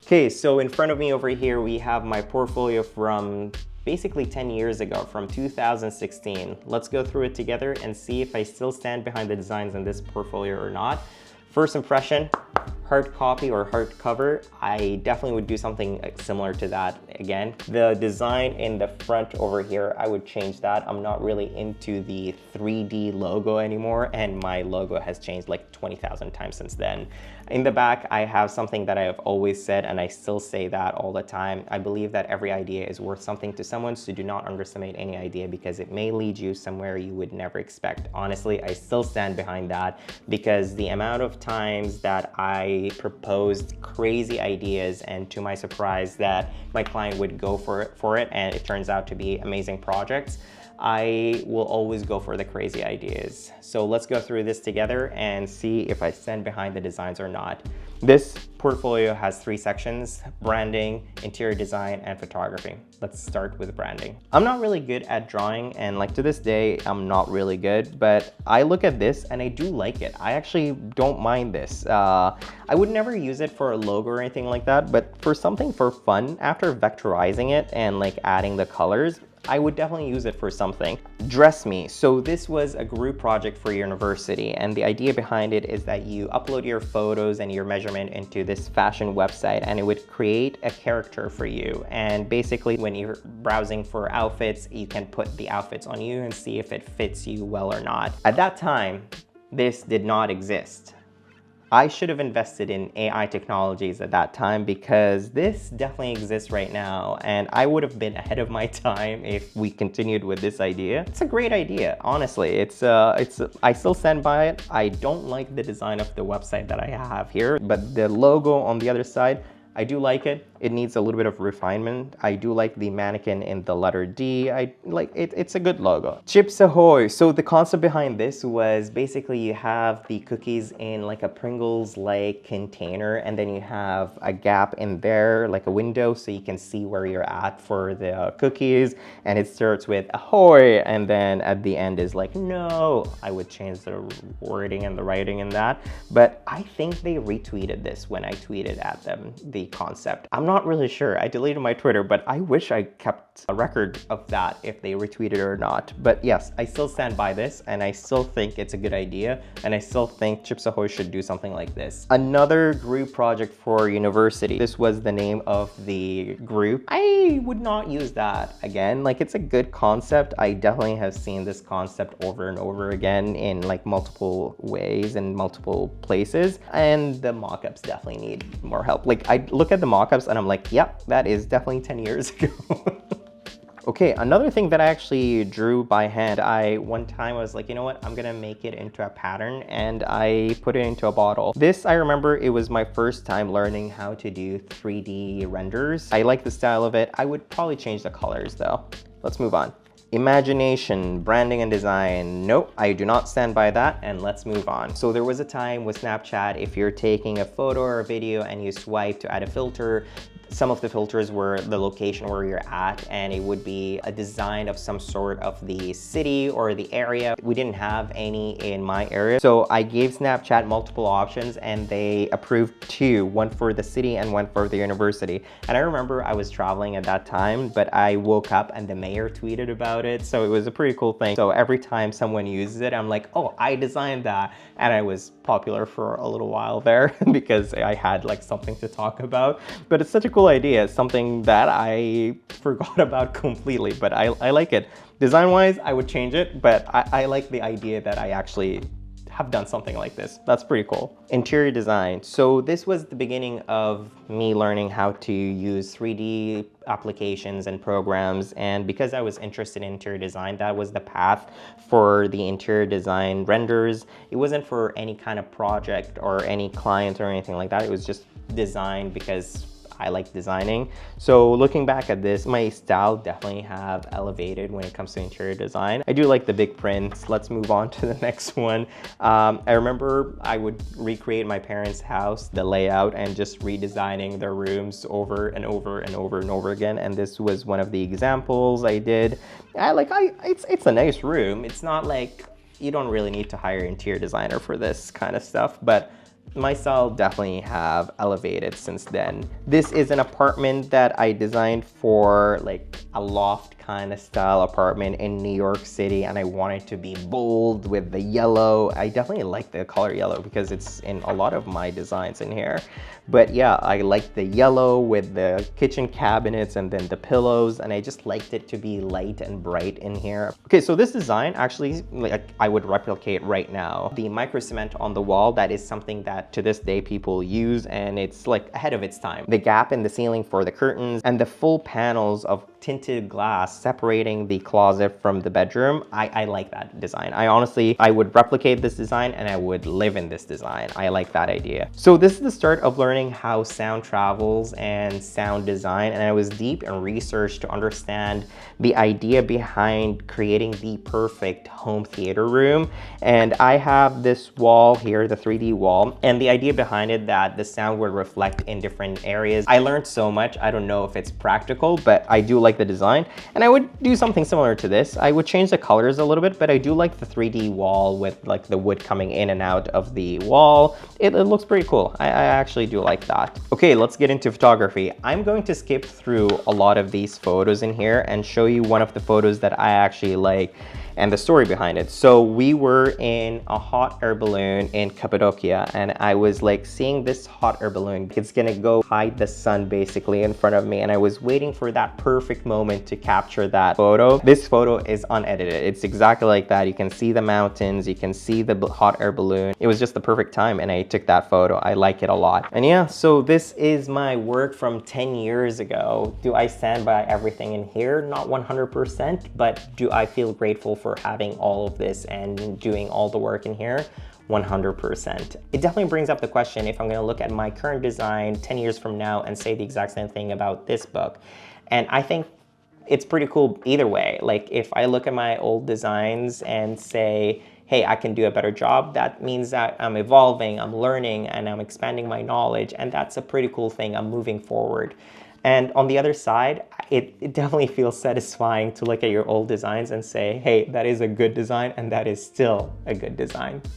Okay, so in front of me over here, we have my portfolio from basically 10 years ago, from 2016. Let's go through it together and see if I still stand behind the designs in this portfolio or not. First impression, hard copy or hardcover. I definitely would do something similar to that again. The design in the front over here, I would change that. I'm not really into the 3D logo anymore, and my logo has changed like 20,000 times since then. In the back, I have something that I have always said, and I still say that all the time. I believe that every idea is worth something to someone, so do not underestimate any idea because it may lead you somewhere you would never expect. Honestly, I still stand behind that because the amount of times that I proposed crazy ideas, and to my surprise that my client would go for it and it turns out to be amazing projects, I will always go for the crazy ideas. So let's go through this together and see if I stand behind the designs or not. This portfolio has 3 sections: branding, interior design, and photography. Let's start with branding. I'm not really good at drawing, and like to this day, I'm not really good, but I look at this and I do like it. I actually don't mind this. I would never use it for a logo or anything like that, but for something for fun, after vectorizing it and like adding the colors, I would definitely use it for something. Dress Me. So this was a group project for university, and the idea behind it is that you upload your photos and your measurement into this fashion website, and it would create a character for you. And basically when you're browsing for outfits, you can put the outfits on you and see if it fits you well or not. At that time, this did not exist. I should have invested in AI technologies at that time because this definitely exists right now, and I would have been ahead of my time if we continued with this idea. It's a great idea, honestly. I still stand by it. I don't like the design of the website that I have here, but the logo on the other side, I do like it. It needs a little bit of refinement. I do like the mannequin in the letter D. I like it. It's a good logo. Chips Ahoy. So the concept behind this was basically you have the cookies in like a Pringles-like container, and then you have a gap in there, like a window, so you can see where you're at for the cookies. And it starts with ahoy, and then at the end is like no. I would change the wording and the writing in that, but I think they retweeted this when I tweeted at them the concept. I'm not really sure. I deleted my Twitter, but I wish I kept a record of that if they retweeted it or not. But yes, I still stand by this, and I still think it's a good idea, and I still think Chips Ahoy should do something like this. Another group project for university. This was the name of the group. I would not use that again. Like, it's a good concept. I definitely have seen this concept over and over again in like multiple ways and multiple places, and the mock-ups definitely need more help. Like, I look at the mock-ups and I'm like, yep, that is definitely 10 years ago. Okay, another thing that I actually drew by hand, one time I was like, you know what, I'm gonna make it into a pattern, and I put it into a bottle. This, I remember it was my first time learning how to do 3D renders. I like the style of it. I would probably change the colors though. Let's move on. Imagination, branding and design. Nope, I do not stand by that, and let's move on. So there was a time with Snapchat, if you're taking a photo or a video and you swipe to add a filter, some of the filters were the location where you're at, and it would be a design of some sort of the city or the area. We didn't have any in my area, so I gave Snapchat multiple options, and they approved 2, one for the city and one for the university. And I remember I was traveling at that time, but I woke up and the mayor tweeted about it, so it was a pretty cool thing. So every time someone uses it, I'm like, oh, I designed that. And I was popular for a little while there because I had like something to talk about. But it's such a cool idea. It's something that I forgot about completely, but I like it. Design-wise, I would change it, but I like the idea that I actually have done something like this. That's pretty cool. Interior design. So this was the beginning of me learning how to use 3D applications and programs, and because I was interested in interior design, that was the path for the interior design renders. It wasn't for any kind of project or any client or anything like that. It was just designed because I like designing. So looking back at this, my style definitely have elevated when it comes to interior design. I do like the big prints. Let's move on to the next one. I remember I would recreate my parents' house, the layout, and just redesigning their rooms over and over and over and over again. And this was one of the examples I did. It's a nice room. It's not like, you don't really need to hire an interior designer for this kind of stuff, but My style definitely have elevated since then. This is an apartment that I designed for like a loft kind of style apartment in New York City, and I wanted to be bold with the yellow. I definitely like the color yellow because it's in a lot of my designs in here. But yeah, I like the yellow with the kitchen cabinets and then the pillows, and I just liked it to be light and bright in here. Okay, so this design actually, like, I would replicate right now. The micro cement on the wall, that is something that to this day people use, and it's like ahead of its time. The gap in the ceiling for the curtains and the full panels of tinted glass separating the closet from the bedroom, I like that design. I would replicate this design and I would live in this design. I like that idea. So this is the start of learning how sound travels and sound design, and I was deep in research to understand the idea behind creating the perfect home theater room. And I have this wall here, the 3D wall, and the idea behind it that the sound would reflect in different areas. I learned so much. I don't know if it's practical, but I do like the design, and I would do something similar to this. I would change the colors a little bit, but I do like the 3D wall with like the wood coming in and out of the wall. It looks pretty cool. I actually do like that. Okay, let's get into photography. I'm going to skip through a lot of these photos in here and show you one of the photos that I actually like and the story behind it. So we were in a hot air balloon in Cappadocia, and I was like seeing this hot air balloon. It's gonna go hide the sun basically in front of me, and I was waiting for that perfect moment to capture that photo. This photo is unedited. It's exactly like that. You can see the mountains, you can see the hot air balloon. It was just the perfect time, and I took that photo. I like it a lot. And yeah, so this is my work from 10 years ago. Do I stand by everything in here? Not 100%, but do I feel grateful for having all of this and doing all the work in here? 100%. It definitely brings up the question if I'm going to look at my current design 10 years from now and say the exact same thing about this book. And I think it's pretty cool either way. Like if I look at my old designs and say, hey, I can do a better job, that means that I'm evolving, I'm learning, and I'm expanding my knowledge, and that's a pretty cool thing. I'm moving forward. And on the other side, it definitely feels satisfying to look at your old designs and say, hey, that is a good design, and that is still a good design.